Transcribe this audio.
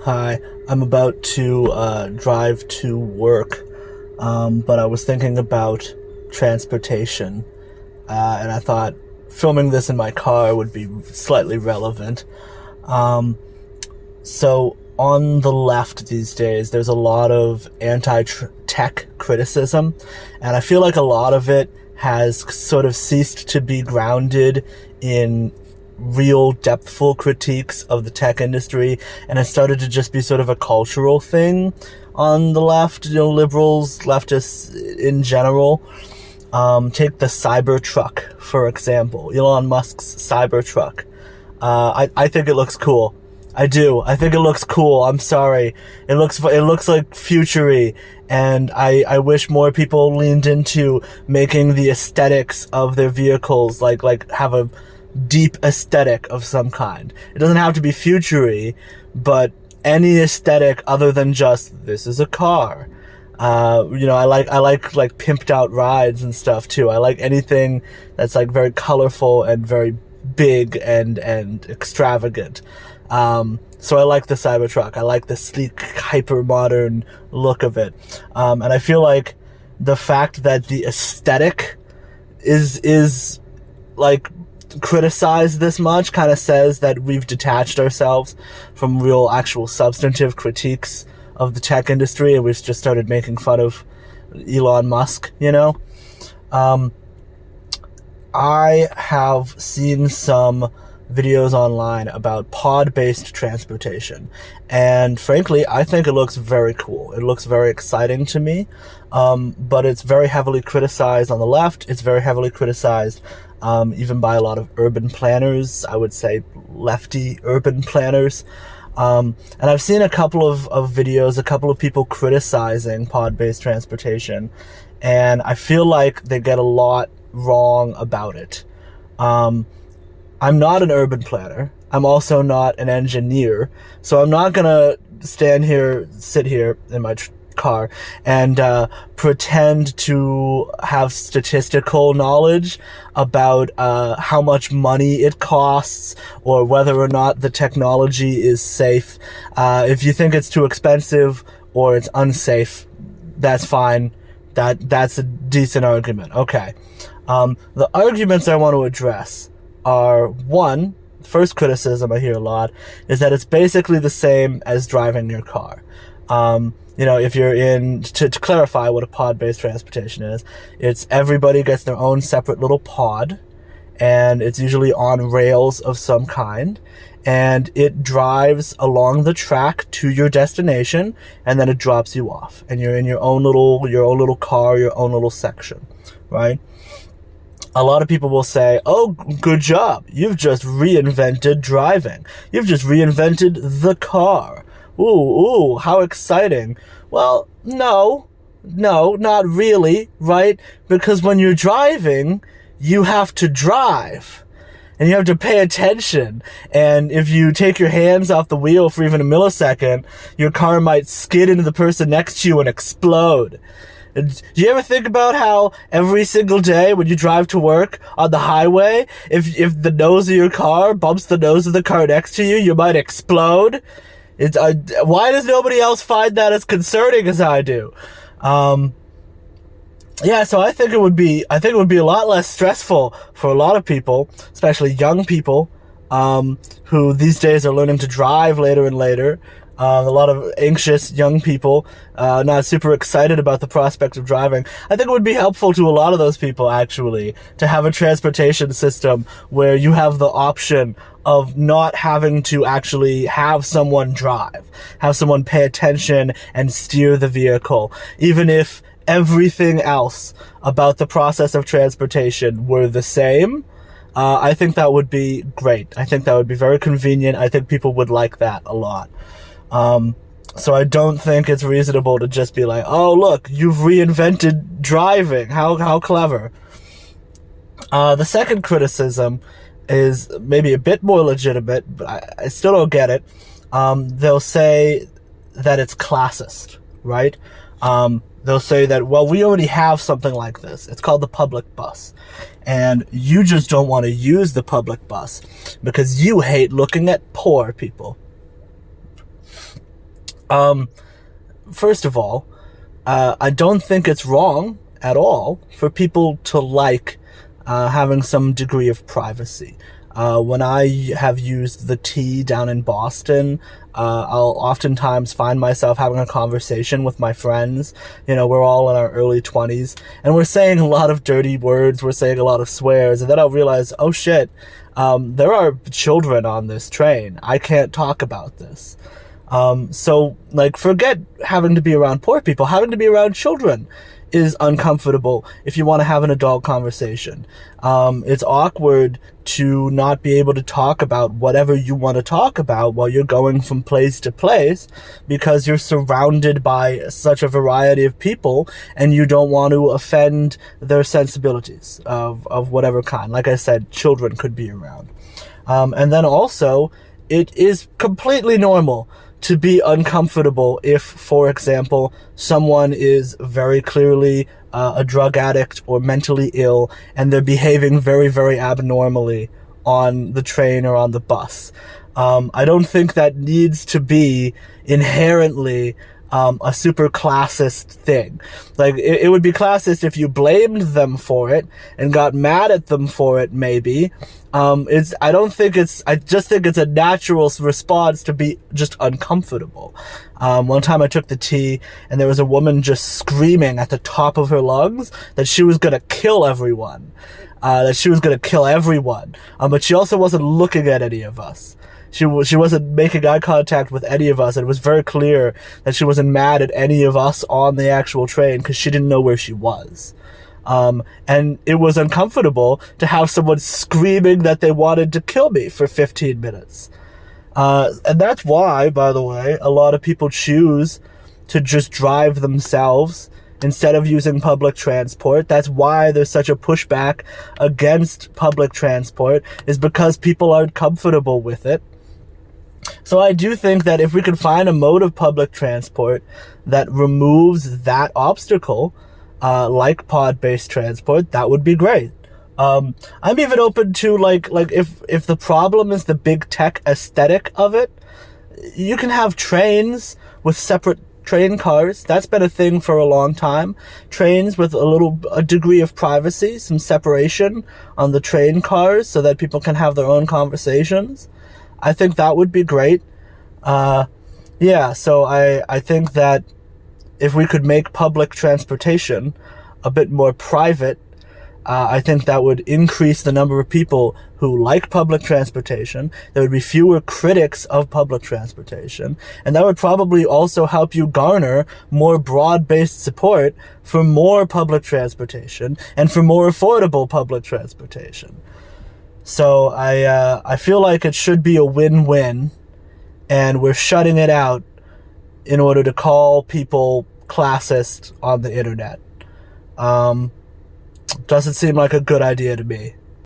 Hi, I'm about to drive to work, but I was thinking about transportation, and I thought filming this in my car would be slightly relevant. Um, so on the left these days, there's a lot of anti-tech criticism, and I feel like a lot of it has sort of ceased to be grounded in real depthful critiques of the tech industry, and it started to just be sort of a cultural thing on the left, liberals, leftists in general. Take the Cybertruck, for example, Elon Musk's Cybertruck. I think it looks cool. I do. I think it looks cool. I'm sorry. It looks like futury, and I wish more people leaned into making the aesthetics of their vehicles like have a deep aesthetic of some kind. It doesn't have to be futury, but any aesthetic other than just this is a car. I like pimped out rides and stuff too. I like anything that's like very colorful and very big and extravagant. So I like the Cybertruck. I like the sleek, hyper modern look of it. And I feel like the fact that the aesthetic is like criticized this much kind of says that we've detached ourselves from real actual substantive critiques of the tech industry, and we've just started making fun of Elon Musk, I have seen some videos online about pod-based transportation, and frankly, I think it looks very cool. It looks very exciting to me, but it's very heavily criticized on the left. It's very heavily criticized even by a lot of urban planners, I would say lefty urban planners. And I've seen a couple of videos, a couple of people criticizing pod-based transportation, and I feel like they get a lot wrong about it. I'm not an urban planner. I'm also not an engineer, so I'm not gonna sit here in my car and pretend to have statistical knowledge about how much money it costs or whether or not the technology is safe. If you think it's too expensive or it's unsafe, that's fine. That's a decent argument. Okay. The arguments I want to address are, one, first criticism I hear a lot is that it's basically the same as driving your car. If you're to clarify what a pod-based transportation is, it's everybody gets their own separate little pod, and it's usually on rails of some kind, and it drives along the track to your destination, and then it drops you off, and you're in your own little car, your own little section, right? A lot of people will say, oh, good job. You've just reinvented driving. You've just reinvented the car. Ooh, how exciting. Well, no, not really, right? Because when you're driving, you have to drive. And you have to pay attention. And if you take your hands off the wheel for even a millisecond, your car might skid into the person next to you and explode. Do you ever think about how every single day when you drive to work on the highway, if the nose of your car bumps the nose of the car next to you, you might explode? Why does nobody else find that as concerning as I do? So I think it would be a lot less stressful for a lot of people, especially young people, who these days are learning to drive later and later. A lot of anxious young people, not super excited about the prospect of driving. I think it would be helpful to a lot of those people, actually, to have a transportation system where you have the option of not having to actually have someone drive, have someone pay attention and steer the vehicle, even if everything else about the process of transportation were the same. I think that would be great. I think that would be very convenient. I think people would like that a lot. So I don't think it's reasonable to just be like, oh, look, you've reinvented driving. How clever. The second criticism is maybe a bit more legitimate, but I still don't get it. They'll say that it's classist, right? They'll say that, well, we already have something like this. It's called the public bus. And you just don't want to use the public bus because you hate looking at poor people. First of all, I don't think it's wrong at all for people to like having some degree of privacy. When I have used the T down in Boston, I'll oftentimes find myself having a conversation with my friends. You know, we're all in our early 20s, and we're saying a lot of dirty words, we're saying a lot of swears, and then I'll realize, oh shit, there are children on this train. I can't talk about this. So, like, forget having to be around poor people. Having to be around children is uncomfortable if you want to have an adult conversation. It's awkward to not be able to talk about whatever you want to talk about while you're going from place to place because you're surrounded by such a variety of people and you don't want to offend their sensibilities of whatever kind. Like I said, children could be around. And then also, it is completely normal to be uncomfortable if, for example, someone is very clearly a drug addict or mentally ill and they're behaving very, very abnormally on the train or on the bus. I don't think that needs to be inherently a super classist thing. Like, it would be classist if you blamed them for it and got mad at them for it, maybe. I just think it's a natural response to be just uncomfortable. One time I took the T and there was a woman just screaming at the top of her lungs that she was gonna kill everyone. But she also wasn't looking at any of us. She wasn't making eye contact with any of us, and it was very clear that she wasn't mad at any of us on the actual train because she didn't know where she was. And it was uncomfortable to have someone screaming that they wanted to kill me for 15 minutes. And that's why, by the way, a lot of people choose to just drive themselves instead of using public transport. That's why there's such a pushback against public transport, is because people aren't comfortable with it. So I do think that if we could find a mode of public transport that removes that obstacle, like pod-based transport, that would be great. I'm even open to like if the problem is the big tech aesthetic of it, you can have trains with separate train cars. That's been a thing for a long time. Trains with a degree of privacy, some separation on the train cars so that people can have their own conversations. I think that would be great. So I think that if we could make public transportation a bit more private, I think that would increase the number of people who like public transportation. There would be fewer critics of public transportation. And that would probably also help you garner more broad-based support for more public transportation and for more affordable public transportation. So I feel like it should be a win-win, and we're shutting it out in order to call people classist on the internet. Doesn't seem like a good idea to me.